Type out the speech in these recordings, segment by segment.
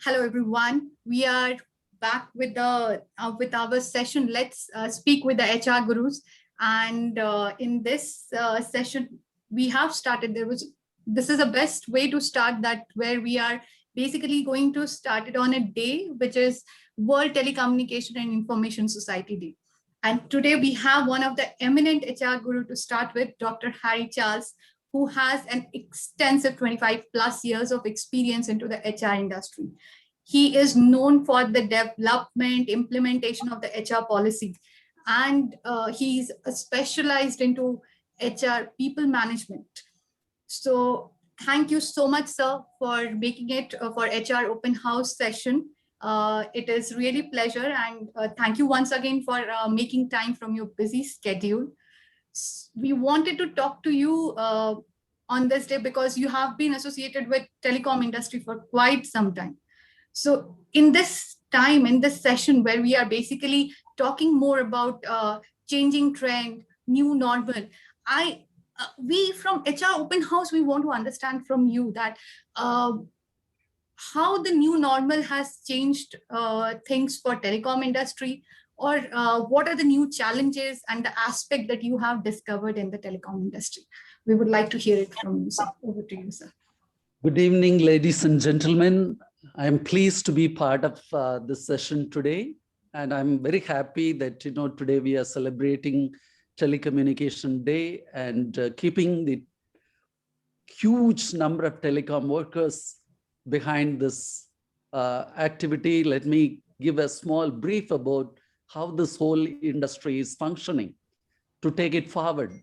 Hello, everyone. We are back with our session. Let's speak with the HR gurus. And in this session, we have started. This is the best way to start that, where we are basically going to start it on a day, which is World Telecommunication and Information Society Day. And today we have one of the eminent HR guru to start with, Dr. Harry Charles, who has an extensive 25 plus years of experience into the HR industry. He is known for the development, implementation of the HR policy, and he's specialized into HR people management. So thank you so much, sir, for making it for HR open house session. It is really pleasure, and thank you once again for making time from your busy schedule. We wanted to talk to you on this day because you have been associated with telecom industry for quite some time. So in this time, in this session where we are basically talking more about changing trend, new normal, we from HR Open House, we want to understand from you that how the new normal has changed things for telecom industry, or what are the new challenges and the aspect that you have discovered in the telecom industry. We would like to hear it from you, sir. Over to you, sir. Good evening, ladies and gentlemen. I am pleased to be part of this session today. And I'm very happy that, today we are celebrating Telecommunication Day and keeping the huge number of telecom workers behind this activity. Let me give a small brief about how this whole industry is functioning to take it forward.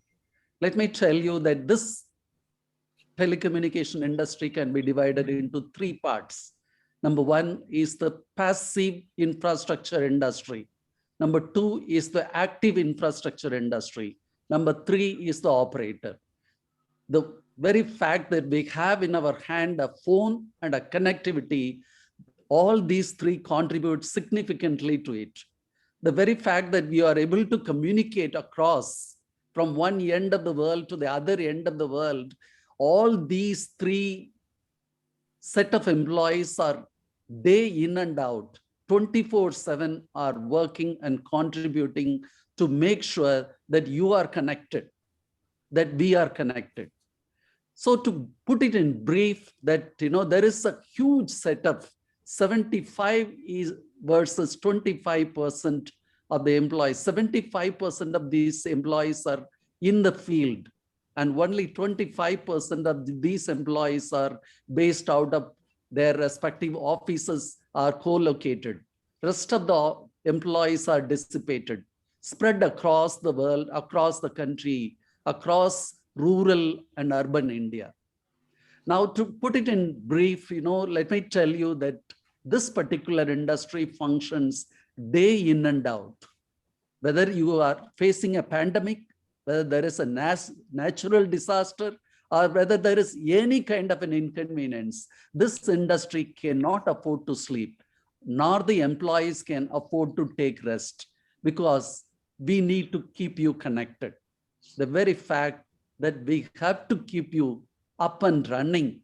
Let me tell you that this telecommunication industry can be divided into three parts. Number one is the passive infrastructure industry. Number two is the active infrastructure industry. Number three is the operator. The very fact that we have in our hand a phone and a connectivity, all these three contribute significantly to it. The very fact that we are able to communicate across from one end of the world to the other end of the world, all these three set of employees are day in and out, 24/7 are working and contributing to make sure that you are connected, that we are connected. So to put it in brief, that there is a huge setup, 75 versus 25% of the employees. 75% of these employees are in the field, and only 25% of these employees are based out of their respective offices are co-located. Rest of the employees are dissipated, spread across the world, across the country, across rural and urban India. Now, to put it in brief, let me tell you that this particular industry functions day in and out. Whether you are facing a pandemic, whether there is a natural disaster, or whether there is any kind of an inconvenience, this industry cannot afford to sleep, nor the employees can afford to take rest, because we need to keep you connected. The very fact that we have to keep you up and running,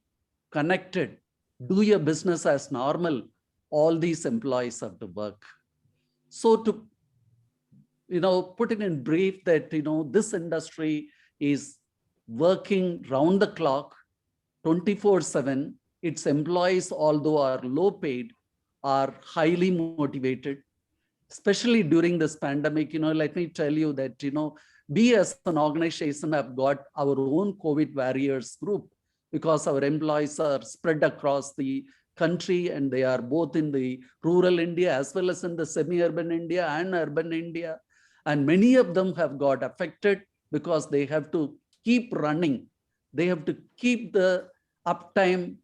connected, do your business as normal, all these employees have to work. So to put it in brief, that this industry is working round the clock, 24/7. Its employees, although are low paid, are highly motivated, especially during this pandemic. Let me tell you that we as an organization have got our own COVID warriors group, because our employees are spread across the country, and they are both in the rural India as well as in the semi-urban India and urban India. And many of them have got affected because they have to keep running. They have to keep the uptime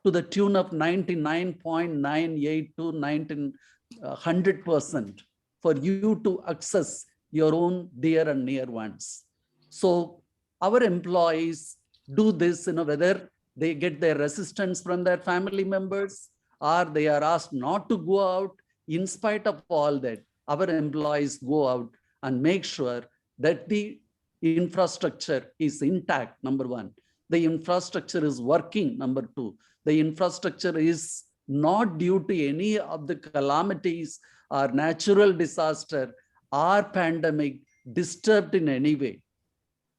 to the tune of 99.98 to 100% for you to access your own dear and near ones. So our employees do this, whether they get their assistance from their family members or they are asked not to go out. In spite of all that, our employees go out and make sure that the infrastructure is intact, number one. The infrastructure is working, number two. The infrastructure is not due to any of the calamities or natural disaster or pandemic disturbed in any way.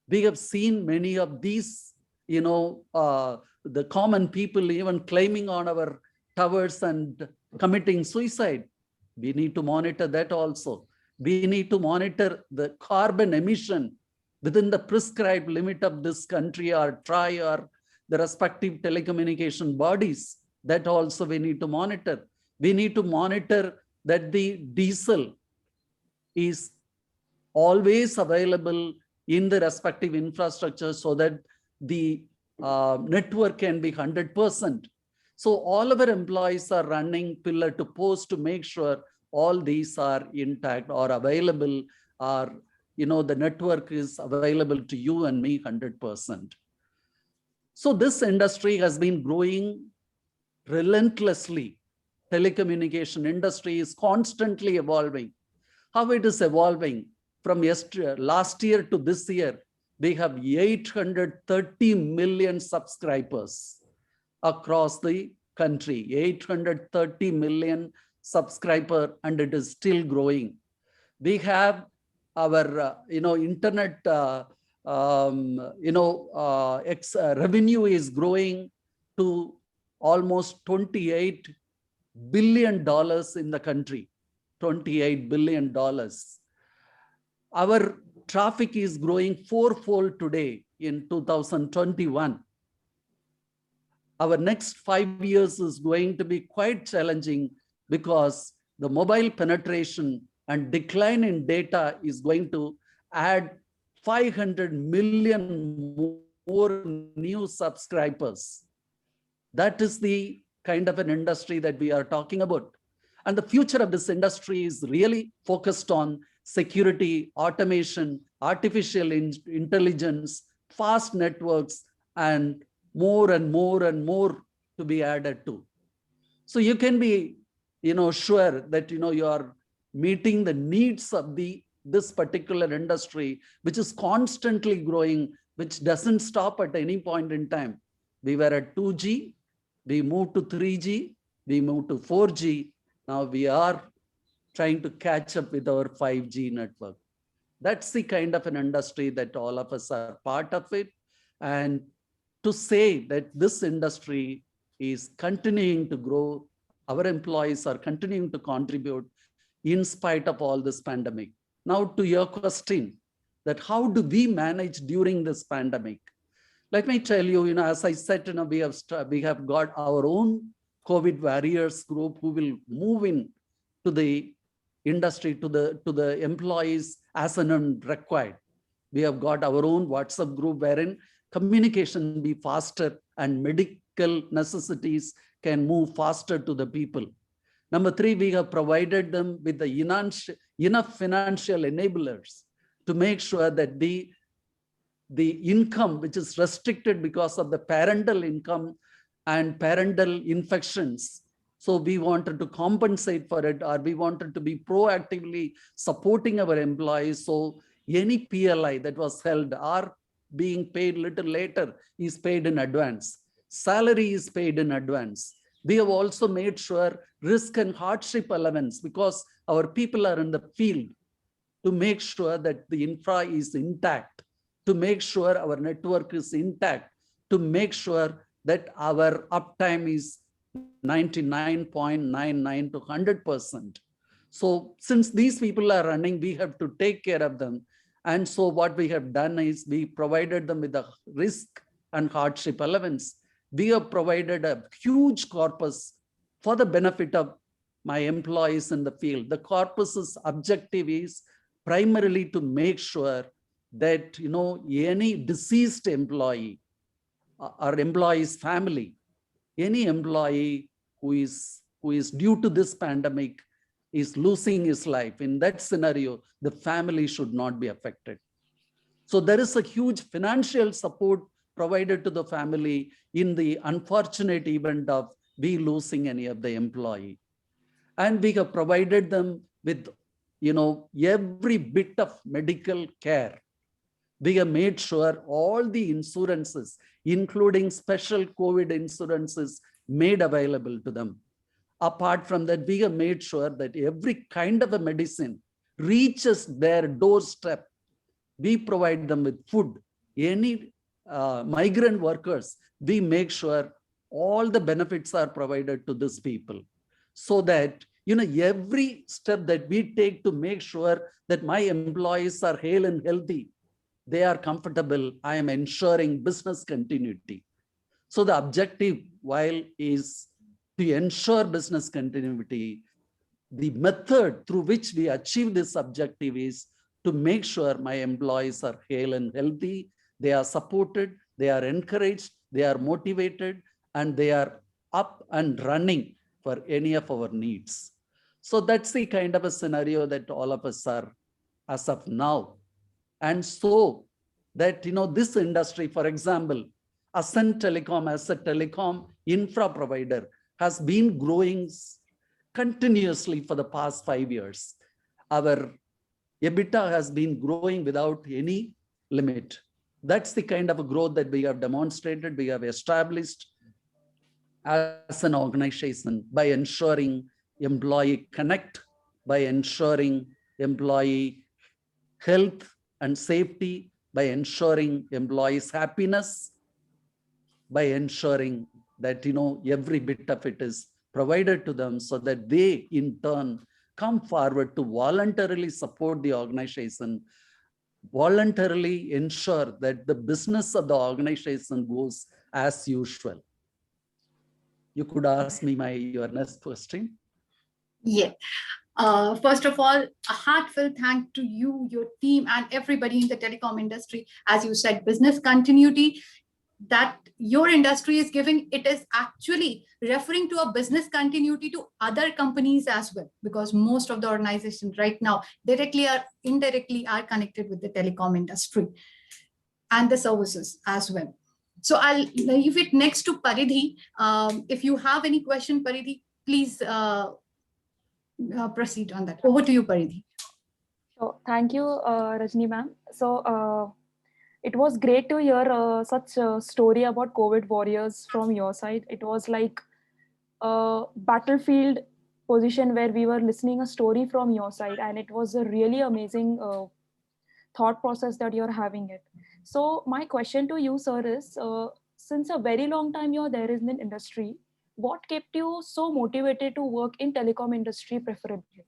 We have seen many of these, the common people even climbing on our towers and committing suicide. We need to monitor that also. We need to monitor the carbon emission within the prescribed limit of this country or TRI or the respective telecommunication bodies. That also we need to monitor. We need to monitor that the diesel is always available in the respective infrastructure so that the network can be 100%. So all of our employees are running pillar to post to make sure all these are intact or available, or the network is available to you and me 100%. So this industry has been growing relentlessly. Telecommunication industry is constantly evolving. How it is evolving? From last year to this year, we have 830 million subscribers across the country, 830 million subscriber, and it is still growing. We have our, internet, revenue is growing to almost $28 billion in the country, $28 billion. Our traffic is growing fourfold today in 2021. Our next 5 years is going to be quite challenging because the mobile penetration and decline in data is going to add 500 million more new subscribers. That is the kind of an industry that we are talking about. And the future of this industry is really focused on security, automation, artificial intelligence, fast networks, and more and more and more to be added to. So you can be, sure that, you are meeting the needs of this particular industry, which is constantly growing, which doesn't stop at any point in time. We were at 2G, we moved to 3G, we moved to 4G. Now we are trying to catch up with our 5G network. That's the kind of an industry that all of us are part of it. And to say that this industry is continuing to grow, our employees are continuing to contribute in spite of all this pandemic. Now to your question, that how do we manage during this pandemic? Let me tell you, as I said, we have got our own COVID warriors group who will move in to the industry, to the employees as and when required. We have got our own WhatsApp group wherein communication be faster and medical necessities can move faster to the people. Number 3, we have provided them with the enough financial enablers to make sure that the income which is restricted because of the parental income and parental infections. So we wanted to compensate for it, or we wanted to be proactively supporting our employees. So any PLI that was held or being paid little later is paid in advance. Salary is paid in advance. We have also made sure risk and hardship allowance, because our people are in the field, to make sure that the infra is intact, to make sure our network is intact, to make sure that our uptime is 99.99 to 100%. So since these people are running, we have to take care of them. And so what we have done is we provided them with a risk and hardship allowance. We have provided a huge corpus for the benefit of my employees in the field. The corpus's objective is primarily to make sure that any deceased employee or employee's family, any employee who is due to this pandemic is losing his life, in that scenario, the family should not be affected. So there is a huge financial support provided to the family in the unfortunate event of we losing any of the employee. And we have provided them with every bit of medical care. We have made sure all the insurances, including special COVID insurances, made available to them. Apart from that, we have made sure that every kind of a medicine reaches their doorstep. We provide them with food. Any migrant workers, we make sure all the benefits are provided to these people, so that every step that we take to make sure that my employees are hale and healthy, they are comfortable, I am ensuring business continuity. So the objective, while is to ensure business continuity, the method through which we achieve this objective is to make sure my employees are hale and healthy, they are supported, they are encouraged, they are motivated, and they are up and running for any of our needs. So that's the kind of a scenario that all of us are as of now. And so that, this industry, for example, Ascent Telecom as a telecom infra provider has been growing continuously for the past 5 years. Our EBITDA has been growing without any limit. That's the kind of a growth that we have demonstrated, we have established as an organization by ensuring employee connect, by ensuring employee health and safety, by ensuring employees' happiness, by ensuring that every bit of it is provided to them, so that they in turn come forward to voluntarily support the organization, voluntarily ensure that the business of the organization goes as usual. You could ask me your next question. Yeah. First of all, a heartfelt thank to you, your team, and everybody in the telecom industry. As you said, business continuity that your industry is giving, it is actually referring to a business continuity to other companies as well, because most of the organizations right now directly or indirectly are connected with the telecom industry and the services as well. So I'll leave it next to Paridhi. If you have any question, Paridhi, please proceed on that. Over to you, Paridhi. So thank you, Rajni ma'am. So it was great to hear such a story about COVID warriors from your side. It was like a battlefield position where we were listening a story from your side, and it was a really amazing thought process that you're having it. So my question to you, sir, is since a very long time you're there in the industry, what kept you so motivated to work in telecom industry preferably?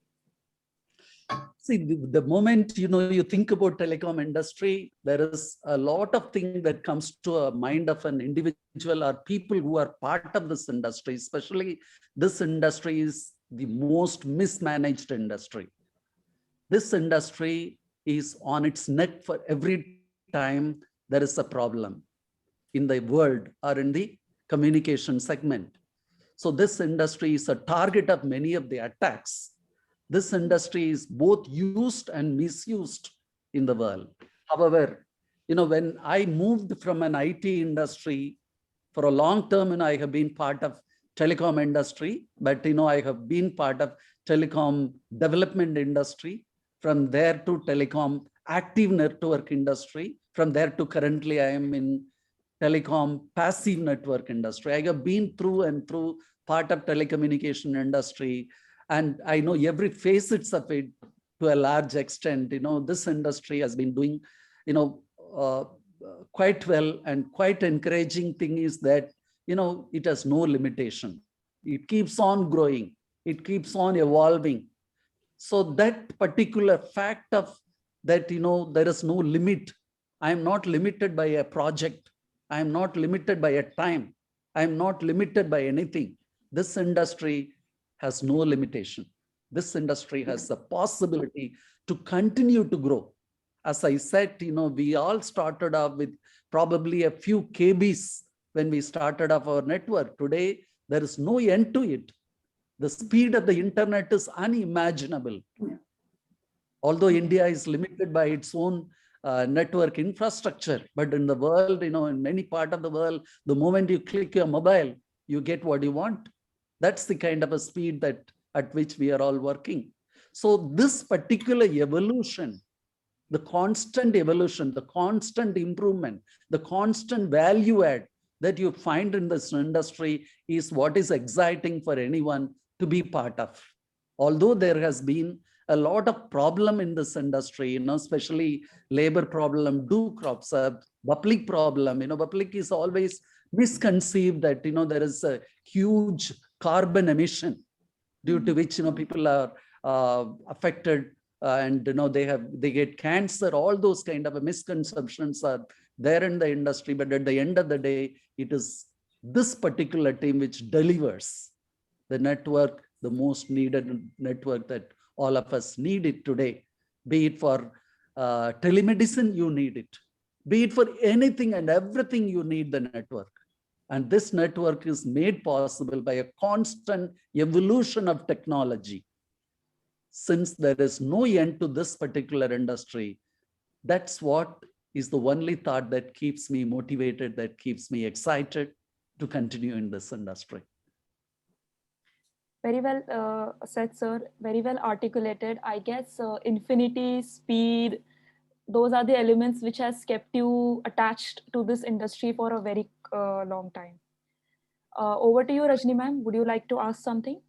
See, the moment you think about telecom industry, there is a lot of things that comes to a mind of an individual or people who are part of this industry. Especially this industry is the most mismanaged industry. This industry is on its neck for every time there is a problem in the world or in the communication segment. So this industry is a target of many of the attacks. This industry is both used and misused in the world. However, when I moved from an IT industry, for a long term, I have been part of telecom industry, but I have been part of telecom development industry, from there to telecom active network industry, from there to currently I am in telecom passive network industry. I have been through and through part of telecommunication industry, and I know every facets of it to a large extent. This industry has been doing, quite well, and quite encouraging thing is that, it has no limitation. It keeps on growing. It keeps on evolving. So that particular fact of that, there is no limit. I am not limited by a project. I am not limited by a time. I am not limited by anything. This industry has no limitation. This industry has the possibility to continue to grow. As I said, we all started off with probably a few KBs when we started off our network. Today, there is no end to it. The speed of the internet is unimaginable. Although India is limited by its own network infrastructure, but in the world, in many parts of the world, the moment you click your mobile, you get what you want. That's the kind of a speed at which we are all working. So this particular evolution, the constant evolution, the constant improvement, the constant value add that you find in this industry is what is exciting for anyone to be part of. Although there has been a lot of problem in this industry, especially labor problem do crops up, public problem, public is always misconceived that, there is a huge carbon emission due to which, people are affected and, they get cancer. All those kind of misconceptions are there in the industry. But at the end of the day, it is this particular team which delivers the network, the most needed network that all of us need it today. Be it for telemedicine, you need it. Be it for anything and everything, you need the network. And this network is made possible by a constant evolution of technology. Since there is no end to this particular industry, that's what is the only thought that keeps me motivated, that keeps me excited to continue in this industry. Very well said, sir. Very well articulated. I guess infinity, speed, those are the elements which has kept you attached to this industry for a very long time. Over to you, Rajni ma'am. Would you like to ask something?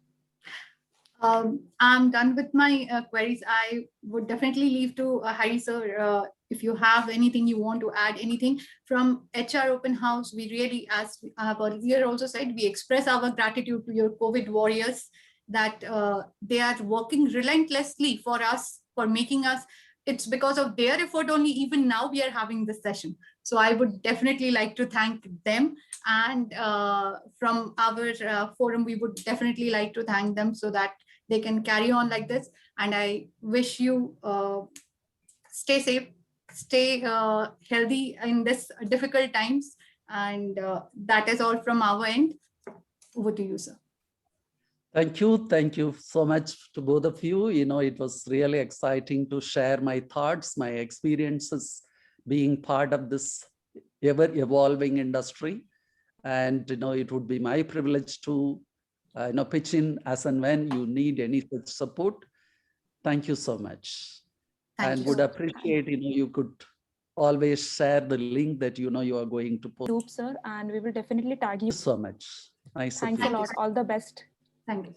I'm done with my queries. I would definitely leave to Harry sir, if you have anything you want to add, anything from HR Open House. We really, as I have earlier also said, we express our gratitude to your COVID warriors that they are working relentlessly for us, for making us. It's because of their effort only, even now we are having this session. So I would definitely like to thank them. And from our forum, we would definitely like to thank them so that they can carry on like this. And I wish you stay safe, stay healthy in this difficult times. And that is all from our end. Over to you, sir. Thank you. Thank you so much to both of you. It was really exciting to share my thoughts, my experiences being part of this ever evolving industry. And, it would be my privilege to pitch in as and when you need any such support. Thank you so much. And would appreciate, you could always share the link that, you are going to post. Sir, and we will definitely tag you. So much. Nice. Thanks a lot. All the best. Thank you.